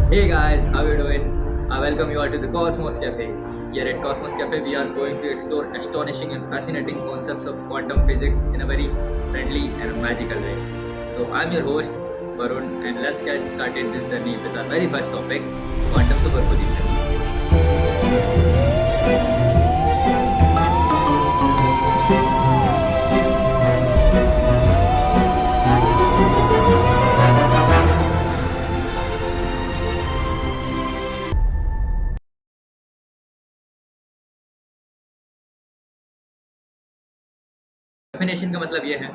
Hey guys, how you doing? I welcome you all to the Cosmos Cafe. Here at Cosmos Cafe, we are going to explore astonishing and fascinating concepts of quantum physics in a very friendly and magical way. So, I'm your host, Varun, and let's get started this journey with our very first topic, quantum superposition. Definition का मतलब ये है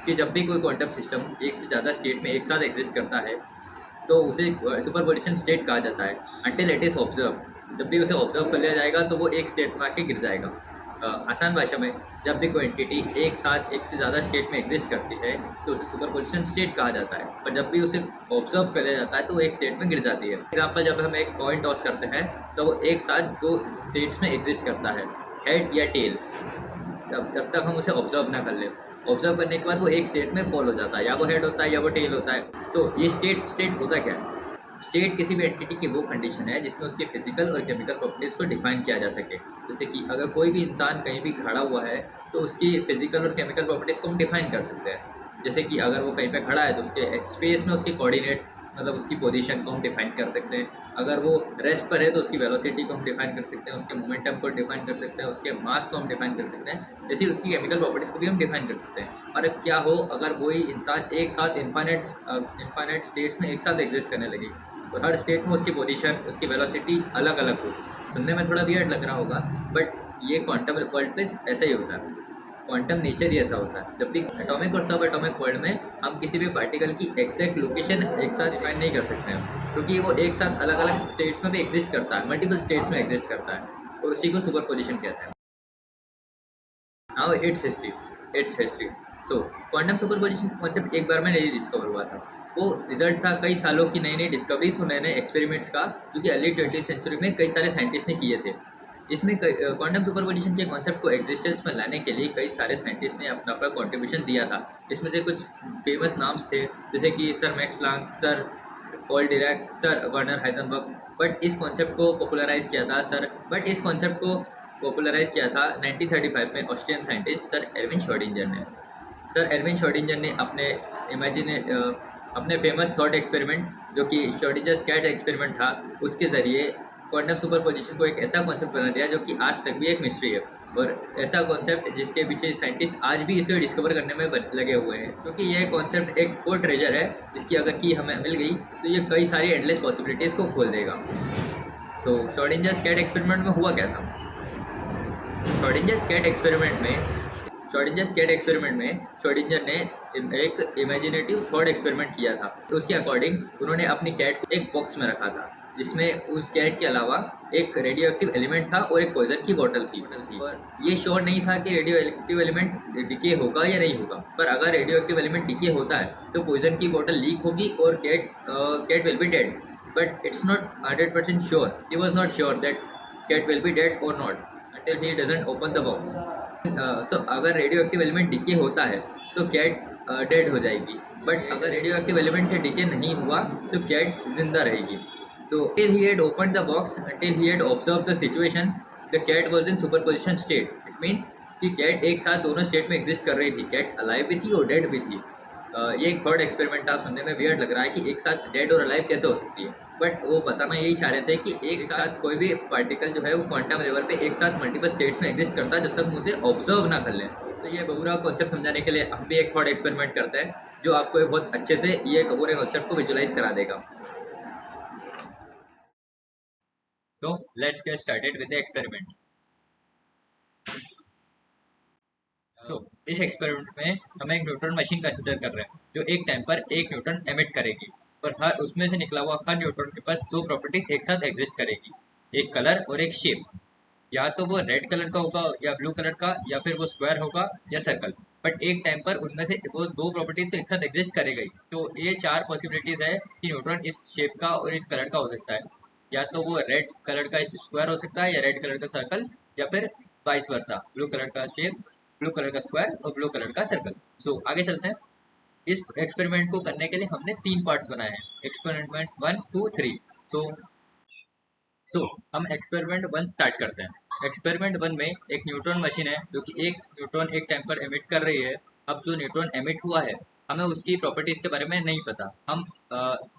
कि जब भी कोई quantum system एक से ज़्यादा स्टेट में एक साथ एग्जिस्ट करता है तो उसे सुपरपोजिशन स्टेट कहा जाता है अंटिल इट इज़ ऑब्जर्व। जब भी उसे ऑब्जर्व कर लिया जाएगा तो वो एक स्टेट में आके गिर जाएगा। आसान भाषा में जब भी कोई एंटिटी एक साथ एक से ज़्यादा स्टेट में एग्जिस्ट करती है तो उसे सुपरपोजिशन स्टेट कहा जाता है, पर जब भी उसे ऑब्जर्व कर लिया जाता है तो वो एक स्टेट में गिर जाती है। एग्जाम्पल, जब हम एक कॉइन टॉस करते हैं तो वो एक साथ दो स्टेट्स में एग्जिस्ट करता है, हेड या टेल। जब तक हम उसे ऑब्जर्व ना कर ले, ऑब्जर्व करने के बाद वो एक स्टेट में फॉल हो जाता है, या वो हेड होता है या वो टेल होता है। तो ये स्टेट होता क्या है? स्टेट किसी भी एंटिटी की वो कंडीशन है जिसमें उसके फिजिकल और केमिकल प्रॉपर्टीज़ को डिफाइन किया जा सके। जैसे कि अगर कोई भी इंसान कहीं भी खड़ा हुआ है तो उसकी फिजिकल और केमिकल प्रॉपर्टीज़ को हम डिफाइन कर सकते हैं। जैसे कि अगर वो कहीं पे खड़ा है तो उसके स्पेस में उसके कोऑर्डिनेट्स, मतलब उसकी पोजीशन को हम डिफाइन कर सकते हैं। अगर वो रेस्ट पर है तो उसकी वेलोसिटी को हम डिफाइन कर सकते हैं, उसके मोमेंटम को डिफाइन कर सकते हैं, उसके मास को हम डिफाइन कर सकते हैं, जैसे उसकी केमिकल प्रॉपर्टीज़ को भी हम डिफाइन कर सकते हैं। और क्या हो अगर कोई इंसान एक साथ इनफाइनाइट स्टेट्स में एक साथ एग्जिस्ट करने लगे और हर स्टेट में उसकी पोजीशन, उसकी वेलोसिटी अलग अलग हो। सुनने में थोड़ा वियर्ड लग रहा होगा, बट ये क्वांटम वर्ल्ड पे ऐसा ही होता है। क्वांटम नेचर ही ऐसा होता है। जब भी एटॉमिक और सब एटॉमिक वर्ल्ड में हम किसी भी पार्टिकल की एग्जैक्ट लोकेशन एक साथ डिफाइन नहीं कर सकते हैं, क्योंकि वो एक साथ अलग अलग स्टेट्स में भी एग्जिस्ट करता है, मल्टीपल स्टेट्स में एग्जिस्ट करता है, और उसी को सुपर पोजिशन कहते हैं। Now it's history. So quantum super position concept एक बार में नहीं डिस्कवर हुआ था। वो रिजल्ट था कई सालों की नई नई डिस्कवरीज और नए नए एक्सपेरिमेंट्स का, जो कि अर्ली 20th सेंचुरी में कई सारे साइंटिस्ट ने किए थे। इसमें क्वांटम सुपरपोजिशन के कॉन्सेप्ट को एग्जिस्टेंस में लाने के लिए कई सारे साइंटिस्ट ने अपना अपना कॉन्ट्रीब्यूशन दिया था। इसमें से कुछ फेमस नाम्स थे, जैसे कि sir Max Planck, sir Paul Dirac, sir Werner Heisenberg. But इस कॉन्सेप्ट को पॉपुलराइज किया था 1935 में Austrian scientist sir Erwin Schrodinger ने। सर एरविन श्रोडिंगर ने अपने फेमस थॉट एक्सपेरिमेंट, जो कि श्रोडिंजर्स कैट एक्सपेरिमेंट था, उसके ज़रिए क्वांटम सुपरपोजिशन को एक ऐसा कॉन्सेप्ट बना दिया जो कि आज तक भी एक मिस्ट्री है। और ऐसा कॉन्सेप्ट जिसके पीछे साइंटिस्ट आज भी इसे डिस्कवर करने में लगे हुए हैं, क्योंकि यह कॉन्सेप्ट एक वो ट्रेजर है जिसकी अगर की हमें मिल गई तो ये कई सारी एंडलेस पॉसिबिलिटीज़ को खोल देगा। तो श्रोडिंजर्स कैट एक्सपेरिमेंट में हुआ क्या था? श्रोडिंजर्स कैट एक्सपेरिमेंट में श्रोडिंजर ने एक इमेजिनेटिव थॉट एक्सपेरिमेंट किया था। तो उसके अकॉर्डिंग उन्होंने अपनी कैट को एक बॉक्स में रखा था, जिसमें उस कैट के अलावा एक रेडियो एक्टिव एलिमेंट था और एक पॉइजन की बोतल थी। और ये श्योर नहीं था कि रेडियो एक्टिव एलिमेंट डिके होगा या नहीं होगा, पर अगर रेडियो एक्टिव एलिमेंट डिके होता है तो पॉइजन की बोतल लीक होगी और cat will be dead. But it's not 100% sure, he was not sure that cat will be dead और not until he doesn't open the box. तो अगर रेडियो एक्टिव एलिमेंट डिके होता है तो कैट डेड हो जाएगी, बट अगर radio active element से डिके नहीं हुआ तो कैट जिंदा रहेगी। तो till he had opened the box, until he had observed the situation, the cat was in superposition state. It means कि कैट एक साथ दोनों स्टेट में एग्जिस्ट कर रही थी, कैट अलाइव भी थी और डेड भी थी। ये एक थर्ड एक्सपेरिमेंट था। सुनने में वियर्ड लग रहा है कि एक साथ डेड और अलाइव कैसे हो सकती है, बट वो बताना यही चाह रहे थे कि एक साथ कोई भी पार्टिकल जो है वो क्वांटम लेवल पे एक साथ मल्टीपल स्टेट्स में एग्जिस्ट करता है जब तक उसे ऑब्जर्व ना कर लें। तो ये पूरा कॉन्सेप्ट समझाने के लिए हम भी एक थॉट एक्सपेरिमेंट करते हैं, जो आपको बहुत अच्छे से ये पूरे कॉन्सेप्ट को विजुलाइज करा देगा। So let's get started with the experiment. इस एक्सपेरिमेंट में हम एक न्यूट्रॉन मशीन कंसिडर कर रहे हैं जो एक टाइम पर एक न्यूट्रॉन एमिट करेगी, और हर उसमें से निकला हुआ हर न्यूट्रॉन के पास दो प्रॉपर्टीज एक साथ एग्जिस्ट करेगी, एक कलर और एक शेप। या तो वो रेड कलर का होगा या ब्लू कलर का, या फिर वो स्क्वायर होगा या सर्कल, बट एक टाइम पर उनमें से वो दो प्रॉपर्टीज तो एक साथ एग्जिस्ट करेगा ही। तो ये चार पॉसिबिलिटीज है कि न्यूट्रॉन इस शेप का और इस कलर का हो सकता है। या तो वो रेड कलर का स्क्वायर हो सकता है, या रेड कलर का सर्कल, या फिर वाइस वर्सा, ब्लू कलर का शेप, ब्लू कलर का स्क्वायर और ब्लू कलर का सर्कल। सो आगे चलते हैं। इस एक्सपेरिमेंट को करने के लिए हमने तीन पार्ट्स बनाए हैं, एक्सपेरिमेंट 1, 2, 3। सो सो हम एक्सपेरिमेंट 1 स्टार्ट करते हैं। एक्सपेरिमेंट 1 में एक न्यूट्रॉन मशीन है जो कि एक न्यूट्रॉन एक टाइम पर एमिट कर रही है। अब जो न्यूट्रॉन एमिट हुआ है, हमें उसकी प्रॉपर्टीज के बारे में नहीं पता। हम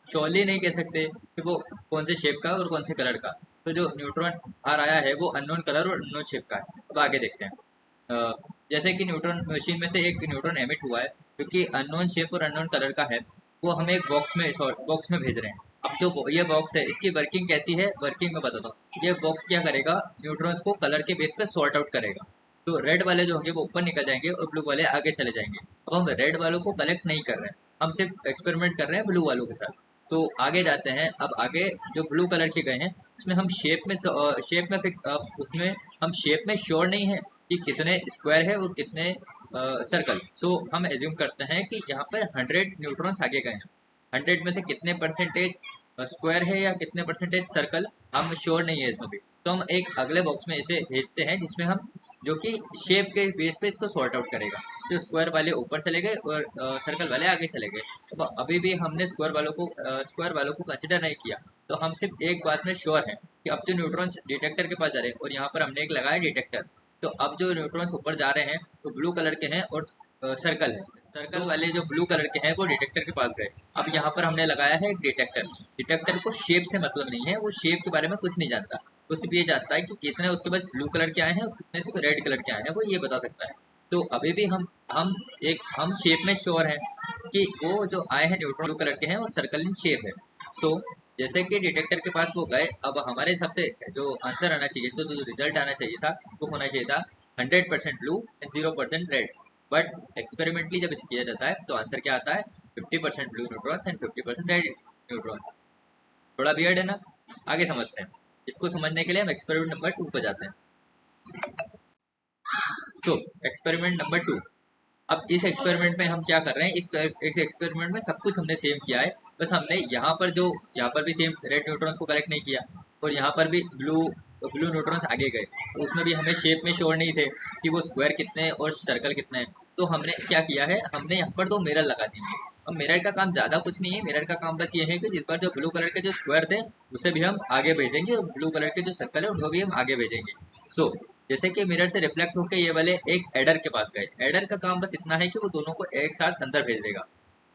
श्योरली नहीं कह सकते कि वो कौन से शेप का और कौन से कलर का। तो जो न्यूट्रॉन बाहर आया है वो अननोन कलर और अननोन शेप का है। अब आगे देखते हैं। जैसे कि न्यूट्रॉन मशीन में से एक न्यूट्रॉन एमिट हुआ है जो कि अननोन शेप और अननोन कलर का है। वो हमें एक बॉक्स में भेज रहे हैं। अब जो ये बॉक्स है इसकी वर्किंग कैसी है, वर्किंग में बताता हूँ। ये बॉक्स क्या करेगा, न्यूट्रॉन्स को कलर के बेस पे सॉर्ट आउट करेगा। तो रेड वाले जो होंगे वो ऊपर निकल जाएंगे और ब्लू वाले आगे चले जाएंगे। अब हम रेड वालों को कलेक्ट नहीं कर रहे हैं, हम सिर्फ एक्सपेरिमेंट कर रहे हैं ब्लू वालों के साथ। तो आगे जाते हैं। अब आगे जो ब्लू कलर के गए हैं उसमें हम उसमें हम शेप में श्योर नहीं है कि कितने स्क्वायर है और कितने सर्कल। सो हम एज्यूम करते हैं कि यहाँ पर 100 न्यूट्रॉन्स आगे गए हैं। 100 में से कितने परसेंटेज स्क्वायर है या कितने परसेंटेज सर्कल, हम श्योर नहीं है इसमें भी। तो हम एक अगले बॉक्स में इसे भेजते हैं जिसमें हम जो कि शेप के बेस पे इसको सॉर्ट आउट करेगा। तो स्क्वायर वाले ऊपर चले गए और सर्कल वाले आगे चले गए। तो अभी भी हमने स्क्वायर वालों को कंसिडर नहीं किया। तो हम सिर्फ एक बात में श्योर है कि अब जो न्यूट्रॉन्स डिटेक्टर के पास जा रहे हैं, और यहाँ पर हमने एक लगाया डिटेक्टर। तो अब जो न्यूट्रॉन्स ऊपर जा रहे हैं वो ब्लू कलर के हैं और सर्कल है। सर्कल वाले जो ब्लू कलर के हैं वो डिटेक्टर के पास गए। अब यहाँ पर हमने लगाया है एक डिटेक्टर। डिटेक्टर को शेप से मतलब नहीं है, वो शेप के बारे में कुछ नहीं जानता। वो सिर्फ ये जानता है कि कितने उसके पास ब्लू कलर के आए हैं और कितने सिर्फ रेड कलर के आए हैं, वो ये बता सकता है। तो अभी भी हम शेप में श्योर है कि वो जो आए हैं न्यूट्रॉन ब्लू कलर के हैं और सर्कल इन शेप है। सो जैसे कि डिटेक्टर के पास वो गए, अब हमारे हिसाब से जो आंसर आना चाहिए, तो जो रिजल्ट आना चाहिए था वो होना चाहिए था 100% blue and 0% red. But experimentally जब इसे किया जाता है तो आंसर क्या आता है, 50% blue neutrons and 50% red neutrons. थोड़ा वियर्ड है ना। आगे समझते हैं। इसको समझने के लिए हम एक्सपेरिमेंट नंबर 2 पर जाते हैं। सो एक्सपेरिमेंट नंबर 2। अब इस एक्सपेरिमेंट में हम क्या कर रहे हैं, इस एक्सपेरिमेंट में सब कुछ हमने सेम किया है। बस हमने यहाँ पर भी सेम रेड न्यूट्रॉन्स को कलेक्ट नहीं किया और यहाँ पर भी ब्लू न्यूट्रॉन्स आगे गए। तो उसमें भी हमें शेप में श्योर नहीं थे कि वो स्क्वायर कितने हैं और सर्कल कितने हैं। तो हमने क्या किया है, हमने यहाँ पर 2 मिरर लगा दिए। अब मिरर का काम ज़्यादा कुछ नहीं है। मिरर का काम बस ये है कि जिस बार जो ब्लू कलर के जो स्क्वायर थे उसे भी हम आगे भेजेंगे और ब्लू कलर के जो सर्कल है उनको भी हम आगे भेजेंगे। सो जैसे कि मिरर से रिफ्लेक्ट होकर ये वाले एक एडर के पास गए। एडर का काम बस इतना है कि वो दोनों को एक साथ अंदर भेज देगा।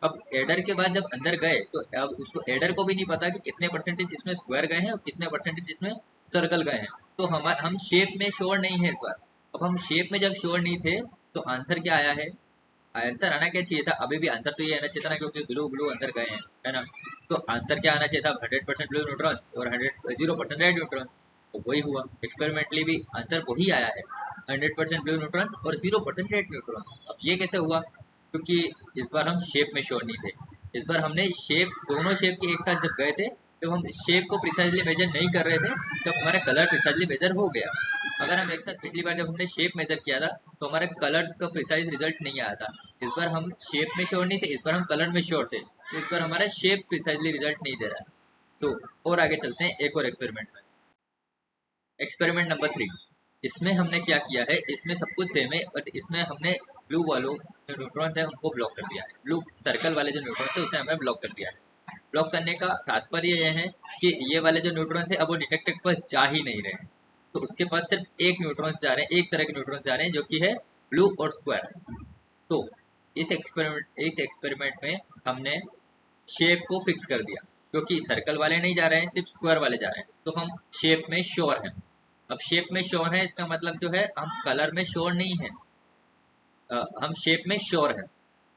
अब एडर के बाद जब अंदर गए तो अब उसको एडर को भी नहीं पता कि कितने परसेंटेज इसमें स्क्वायर गए हैं और कितने परसेंटेज इसमें सर्कल गए हैं। तो हम शेप में श्योर नहीं है इस बार। अब हम शेप में जब श्योर नहीं थे तो आंसर क्या आया है, आंसर आना क्या चाहिए था, अभी भी आंसर तो ये आना चाहिए था ना, क्योंकि ब्लू ब्लू अंदर गए हैं, है ना। तो आंसर क्या आना चाहिए था, 100% ब्लू न्यूट्रॉन्स और 0% रेड न्यूट्रॉन्स। तो वही हुआ। एक्सपेरिमेंटली भी आंसर वही आया है, 100% ब्लू न्यूट्रॉन्स और 0% रेड न्यूट्रॉन्स। अब ये कैसे हुआ, क्योंकि इस बार हम शेप में श्योर नहीं थे। इस बार हमने दोनों शेप के एक साथ जब गए थे, जब हम शेप को प्रिसाइजली मेजर नहीं कर रहे थे तब हमारा कलर प्रिसाइजली मेजर हो गया। अगर हम एक साथ पिछली बार जब हमने शेप मेजर किया था तो हमारे कलर का प्रिसाइज रिजल्ट नहीं आया था। इस बार हम शेप में श्योर नहीं थे, इस बार हम कलर में श्योर थे। तो इस बार हमारा शेप प्रिसाइजली रिजल्ट नहीं दे रहा है। तो और आगे चलते हैं एक और एक्सपेरिमेंट में। Experiment number 3। इसमें हमने क्या किया है, इसमें सब कुछ सेम है बट इसमें हमने ब्लू वालों जो न्यूट्रॉन्स है उनको ब्लॉक कर दिया है। ब्लू सर्कल वाले जो न्यूट्रॉन्स है उसे हमें ब्लॉक कर दिया है। ब्लॉक करने का तात्पर्य यह है कि ये वाले जो न्यूट्रॉन्स है अब वो डिटेक्टर के पास जा ही नहीं रहे हैं। तो उसके पास सिर्फ एक न्यूट्रॉन्स जा रहे हैं, एक तरह के न्यूट्रॉन्स जा रहे हैं जो कि है ब्लू और स्क्वायर। तो इस एक्सपेरिमेंट में हमने शेप को फिक्स कर दिया, क्योंकि सर्कल वाले नहीं जा रहे हैं, सिर्फ स्क्वायर वाले जा रहे हैं। तो हम शेप में श्योर हैं। अब शेप में श्योर है इसका मतलब जो है हम कलर में श्योर नहीं है, हम शेप में श्योर है।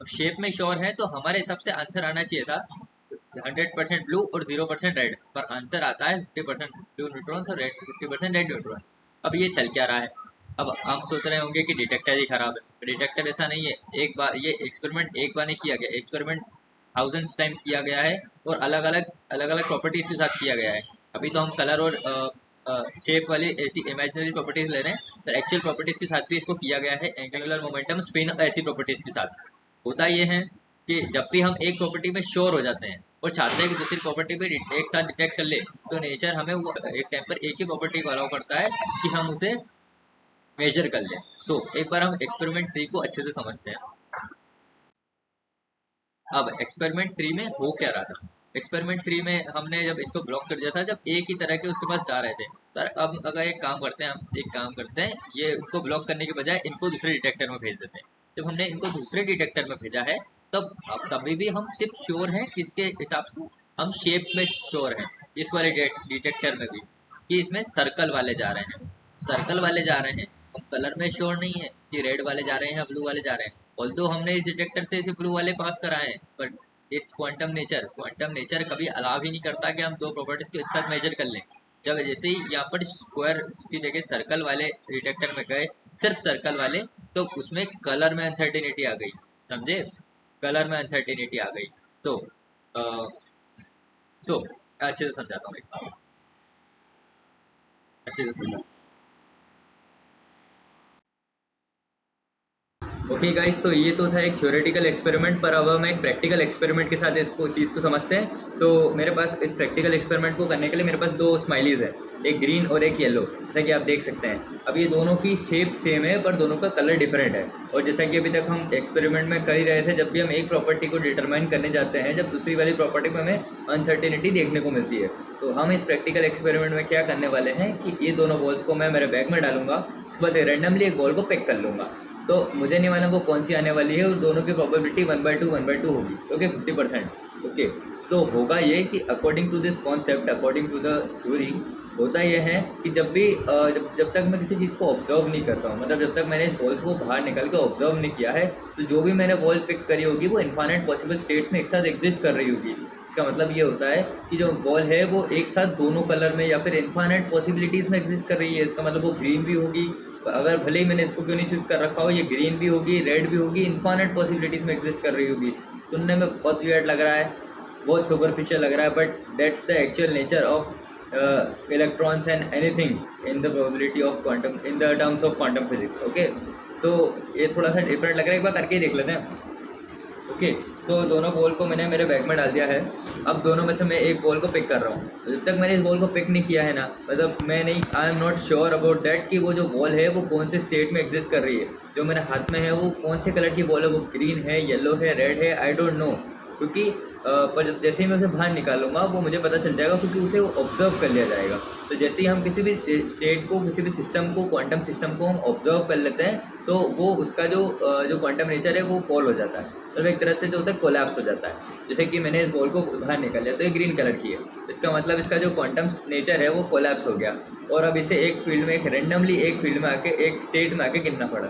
अब शेप में श्योर है तो हमारे हिसाब से आंसर आना चाहिए था 100% ब्लू और 0% रेड, पर आंसर आता है 50% ब्लू न्यूट्रॉन्स और 50% रेड न्यूट्रॉन्स। अब ये चल क्या रहा है, अब हम सोच रहे होंगे कि डिटेक्टर ही खराब है। डिटेक्टर ऐसा नहीं है। एक बार ये एक्सपेरिमेंट एक बार नहीं किया गया, एक्सपेरिमेंट थाउजेंड्स टाइम किया गया है और अलग अलग प्रॉपर्टीज के साथ किया गया है। अभी तो हम कलर और शेप वाली ऐसी इमेजिनरी प्रॉपर्टीज ले रहे हैं, तो एक्चुअल प्रॉपर्टीज के साथ भी इसको किया गया है, एंगुलर मोमेंटम, स्पिन, ऐसी प्रॉपर्टीज के साथ। होता ये है कि जब भी हम एक प्रॉपर्टी में श्योर हो जाते हैं और चाहते हैं कि दूसरी प्रॉपर्टी पे एक साथ डिटेक्ट कर ले, तो नेचर हमें वो एक टाइम पर एक ही प्रॉपर्टी को अलाउ करता है कि हम उसे मेजर कर लें। सो एक बार हम एक्सपेरिमेंट 3 को अच्छे से समझते हैं। अब एक्सपेरिमेंट 3 में हो क्या रहा था। एक्सपेरिमेंट 3 में हमने जब इसको ब्लॉक कर दिया था, जब एक ही तरह के उसके पास जा रहे थे। पर अब अगर एक काम करते हैं, हम एक काम करते हैं, ये उसको ब्लॉक करने के बजाय इनको दूसरे डिटेक्टर में भेज देते हैं। जब हमने इनको दूसरे डिटेक्टर में भेजा है, तब अब तभी भी हम सिर्फ श्योर हैं किसके हिसाब से, हम शेप में श्योर हैं इस वाले डिटेक्टर में भी, कि इसमें सर्कल वाले जा रहे हैं, सर्कल वाले जा रहे हैं। हम कलर में श्योर नहीं है कि रेड वाले जा रहे हैं या ब्लू वाले जा रहे हैं। ऑल्दो हमने इस डिटेक्टर से सिर्फ ब्लू वाले पास कराए हैं, पर इट्स क्वांटम नेचर कभी अलाउ ही नहीं करता कि हम दो प्रॉपर्टीज को एक साथ मेजर कर लें। जब जैसे ही यहाँ पर स्क्वायर की जगह सर्कल वाले डिटेक्टर में गए, सिर्फ सर्कल वाले, तो उसमें कलर में अनसर्टेनिटी आ गई, समझे, कलर में अनसर्टेनिटी आ गई। तो सो अच्छे से समझाता हूँ, अच्छे से समझा। ओके गाइस, तो ये तो था एक थ्योरेटिकल एक्सपेरिमेंट, पर अब हम एक प्रैक्टिकल एक्सपेरिमेंट के साथ इसको चीज़ को समझते हैं। तो मेरे पास इस प्रैक्टिकल एक्सपेरिमेंट को करने के लिए मेरे पास दो स्माइलीज है, एक ग्रीन और एक येलो, जैसा कि आप देख सकते हैं। अब ये दोनों की शेप सेम है, पर दोनों का कलर डिफरेंट है। और जैसा कि अभी तक हम एक्सपेरिमेंट में कर ही रहे थे, जब भी हम एक प्रॉपर्टी को डिटरमाइन करने जाते हैं, जब दूसरी वाली प्रॉपर्टी में हमें अनसर्टेनिटी देखने को मिलती है। तो हम इस प्रैक्टिकल एक्सपेरिमेंट में क्या करने वाले हैं कि ये दोनों बॉल्स को मैं मेरे बैग में डालूंगा, उसके बाद रैंडमली एक बॉल को पिक कर लूँगा। तो मुझे नहीं मालूम वो कौन सी आने वाली है, और दोनों की प्रोबेबिलिटी 1/2 होगी, ओके, 50%। ओके, सो होगा ये कि according to this concept, according to the theory, होता यह है कि जब भी जब तक मैं किसी चीज़ को ऑब्जर्व नहीं करता हूँ, मतलब जब तक मैंने इस बॉल्स को बाहर निकाल के ऑब्जर्व नहीं किया है, तो जो भी मैंने बॉल पिक करी होगी वो इन्फाइनाइट पॉसिबल स्टेट्स में एक साथ एग्जिस्ट कर रही होगी। इसका मतलब ये होता है कि जो बॉल है वो एक साथ दोनों कलर में या फिर इन्फाइनाइट पॉसिबिलिटीज़ में एग्जिस्ट कर रही है। इसका मतलब वो ग्रीन भी होगी, अगर भले ही मैंने इसको क्यों नहीं चूज़ कर रखा हो, ये ग्रीन भी होगी, रेड भी होगी, इन्फाइनाइट पॉसिबिलिटीज़ में एग्जिस्ट कर रही होगी। सुनने में बहुत वियर्ड लग रहा है, बहुत सुपरफिशियल लग रहा है, but that's the actual nature of electrons and anything in the probability of quantum, in the terms of quantum physics. Okay, so ये थोड़ा सा डिफरेंट लग रहा है, एक बार करके ही देख लेते हैं। ओके, सो दोनों बॉल को मैंने मेरे बैग में डाल दिया है। अब दोनों में से मैं एक बॉल को पिक कर रहा हूँ। जब तक मैंने इस बॉल को पिक नहीं किया है ना, मतलब मैं नहीं, I am not sure about that कि वो जो बॉल है वो कौन से स्टेट में एग्जिस्ट कर रही है। जो मेरे हाथ में है वो कौन से कलर की बॉल है, वो ग्रीन है, येलो है, रेड है, आई डोंट नो। क्योंकि पर जैसे ही मैं उसे बाहर निकालूंगा वो मुझे पता चल जाएगा, क्योंकि उसे वो ऑब्जर्व कर लिया जाएगा। तो जैसे ही हम किसी भी स्टेट को, किसी भी सिस्टम को, क्वांटम सिस्टम को हम ऑब्जर्व कर लेते हैं, तो वो उसका जो क्वांटम नेचर है वो फॉल हो जाता है, तो एक तरह से जो होता है कोलैप्स हो जाता है। जैसे कि मैंने इस बॉल को बाहर निकाल लिया, तो ये ग्रीन कलर की है, इसका मतलब इसका जो क्वांटम नेचर है वो कोलैप्स हो गया। और अब इसे एक फील्ड में, एक रेंडमली एक फील्ड में आके, एक स्टेट में आके गिनना पड़ा।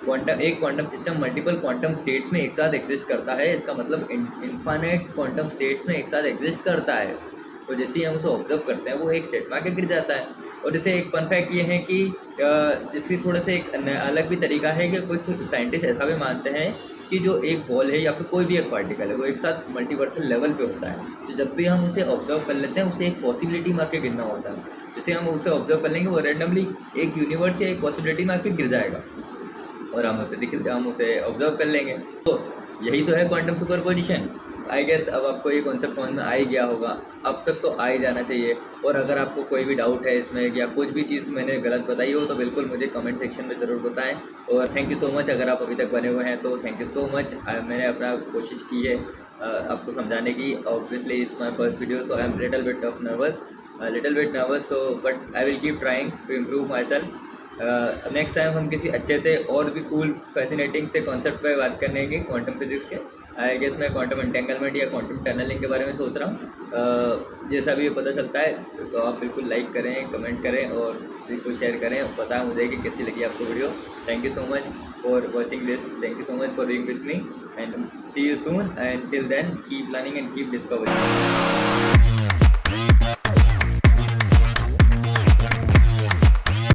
एक quantum system multiple quantum states में एक साथ एग्जिस्ट करता है, इसका मतलब इनफाइनाइट क्वांटम स्टेट्स में एक साथ एग्जिस्ट करता है। तो जैसे ही हम उसे ऑब्जर्व करते हैं वो एक स्टेट में आके गिर जाता है। और जैसे एक फन फैक्ट ये है कि इसकी थोड़ा सा एक अलग भी तरीका है कि कुछ साइंटिस्ट ऐसा भी मानते हैं कि जो एक बॉल है या फिर कोई भी एक पार्टिकल है वो एक साथ मल्टीवर्सल लेवल पे होता है। तो जब भी हम उसे ऑब्जर्व कर लेते हैं उसे एक पॉसिबिलिटी में आके गिरना होता है। जैसे हम उसे ऑब्जर्व कर लेंगे वो रैंडमली एक यूनिवर्स या एक पॉसिबिलिटी में आके गिर जाएगा और हम उसे ऑब्जर्व कर लेंगे। तो यही तो है क्वांटम सुपरपोजिशन। आई गेस अब आपको ये कॉन्सेप्ट समझ में आ ही गया होगा, अब तक तो आ ही जाना चाहिए। और अगर आपको कोई भी डाउट है इसमें या कुछ भी चीज़ मैंने गलत बताई हो तो बिल्कुल मुझे कमेंट सेक्शन में ज़रूर बताएं। और थैंक यू सो मच, अगर आप अभी तक बने हुए हैं तो थैंक यू सो मच। मैंने अपना कोशिश की है आपको समझाने की। Obviously it's my first video, so I am little bit nervous, so but I will keep trying to improve myself. Next time हम किसी अच्छे से और भी कूल फैसिनेटिंग से कॉन्सेप्ट पे बात करने की क्वांटम फिजिक्स के। आई गेस मैं क्वांटम एंटेंगलमेंट या क्वांटम टनलिंग के बारे में सोच रहा हूँ। जैसा भी पता चलता है तो आप बिल्कुल लाइक करें, कमेंट करें और बिल्कुल शेयर करें। बताएं मुझे कि कैसी लगी आपको video. Thank you so much for watching this, thank you so much for being with me and see you soon, and till then keep learning and keep discovering.